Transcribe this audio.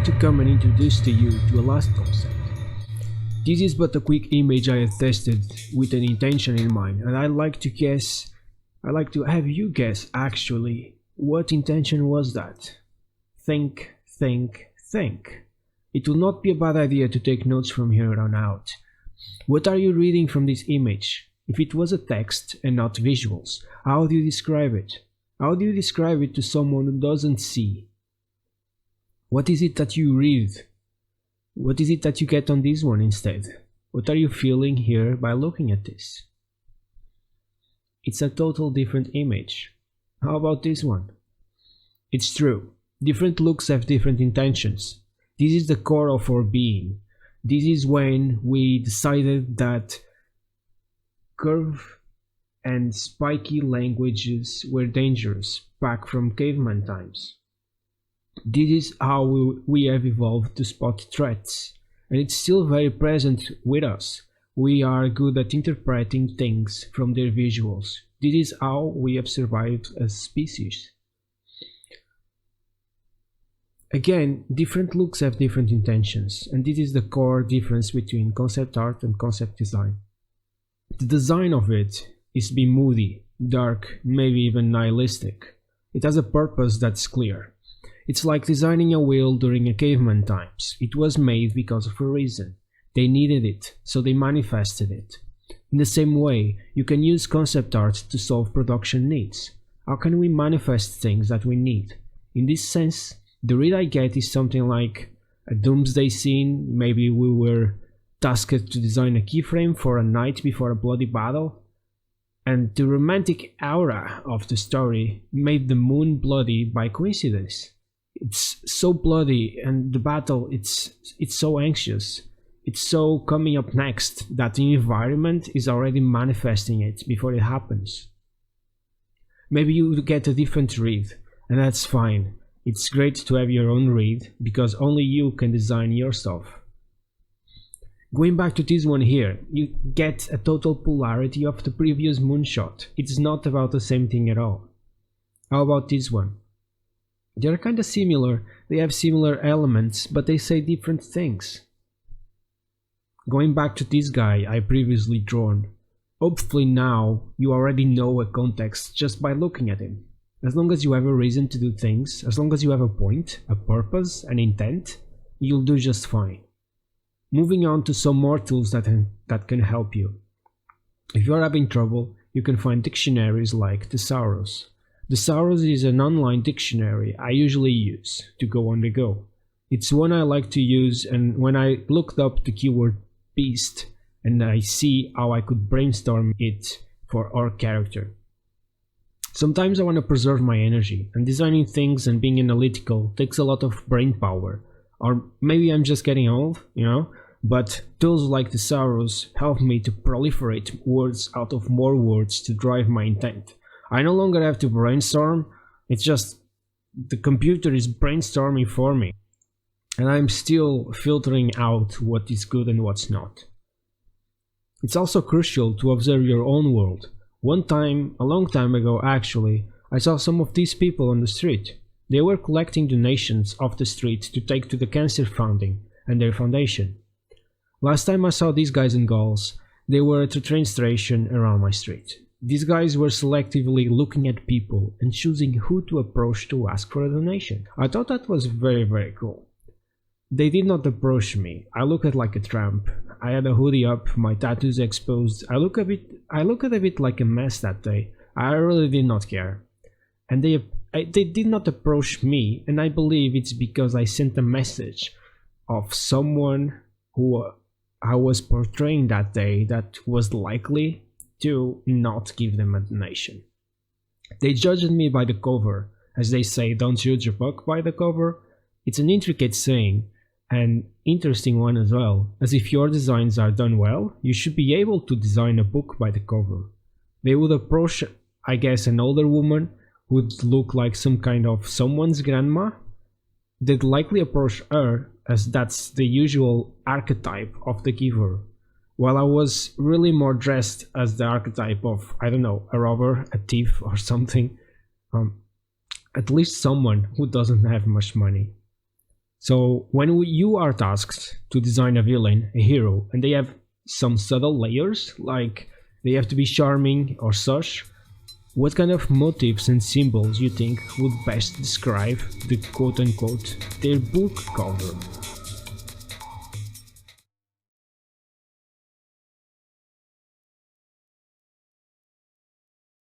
like to come and introduce to you to a last concept. This is but a quick image I have tested with an intention in mind, and I'd like to have you guess actually what intention was that. Think, think, think. It will not be a bad idea to take notes from here on out. What are you reading from this image? If it was a text and not visuals, how do you describe it? How do you describe it to someone who doesn't see? What is it that you read? What is it that you get on this one instead? What are you feeling here by looking at this? It's a total different image. How about this one? It's true. Different looks have different intentions. This is the core of our being. This is when we decided that curve and spiky languages were dangerous back from caveman times. This is how we have evolved to spot threats, and it's still very present with us. We are good at interpreting things from their visuals. This is how we have survived as species. Again, different looks have different intentions, and this is the core difference between concept art and concept design. The design of it is to be moody, dark, maybe even nihilistic. It has a purpose that's clear. It's like designing a wheel during a caveman times. It was made because of a reason. They needed it, so they manifested it. In the same way, you can use concept art to solve production needs. How can we manifest things that we need? In this sense, the read I get is something like a doomsday scene. Maybe we were tasked to design a keyframe for a night before a bloody battle, and the romantic aura of the story made the moon bloody by coincidence. It's so bloody, and the battle, it's so anxious. It's so coming up next that the environment is already manifesting it before it happens. Maybe you get a different read, and that's fine. It's great to have your own read, because only you can design your stuff. Going back to this one here, you get a total polarity of the previous moonshot. It's not about the same thing at all. How about this one? They're kinda similar, they have similar elements, but they say different things. Going back to this guy I previously drawn, hopefully now you already know a context just by looking at him. As long as you have a reason to do things, as long as you have a point, a purpose, an intent, you'll do just fine. Moving on to some more tools that can help you. If you're having trouble, you can find dictionaries like Thesaurus. Thesaurus is an online dictionary I usually use to go on the go. It's one I like to use, and when I looked up the keyword beast, and I see how I could brainstorm it for our character. Sometimes I want to preserve my energy, and designing things and being analytical takes a lot of brain power. Or maybe I'm just getting old, but tools like Thesaurus help me to proliferate words out of more words to drive my intent. I no longer have to brainstorm, it's just the computer is brainstorming for me, and I'm still filtering out what is good and what's not. It's also crucial to observe your own world. One time, a long time ago actually, I saw some of these people on the street. They were collecting donations off the street to take to the cancer funding and their foundation. Last time I saw these guys and girls, they were at a train station around my street. These guys were selectively looking at people and choosing who to approach to ask for a donation. I thought that was very, very cool. They did not approach me. I looked like a tramp. I had a hoodie up, my tattoos exposed. I looked a bit like a mess that day. I really did not care. And they did not approach me, and I believe it's because I sent a message of someone who I was portraying that day that was likely to not give them a donation. They judged me by the cover. As they say, don't judge a book by the cover. It's an intricate saying, an interesting one as well, as if your designs are done well, you should be able to design a book by the cover. They would approach, I guess, an older woman who would look like some kind of someone's grandma. They'd likely approach her, as that's the usual archetype of the giver, while I was really more dressed as the archetype of, I don't know, a robber, a thief or something. At least someone who doesn't have much money. So when you are tasked to design a villain, a hero, and they have some subtle layers, like they have to be charming or such, what kind of motifs and symbols you think would best describe the quote-unquote their book cover?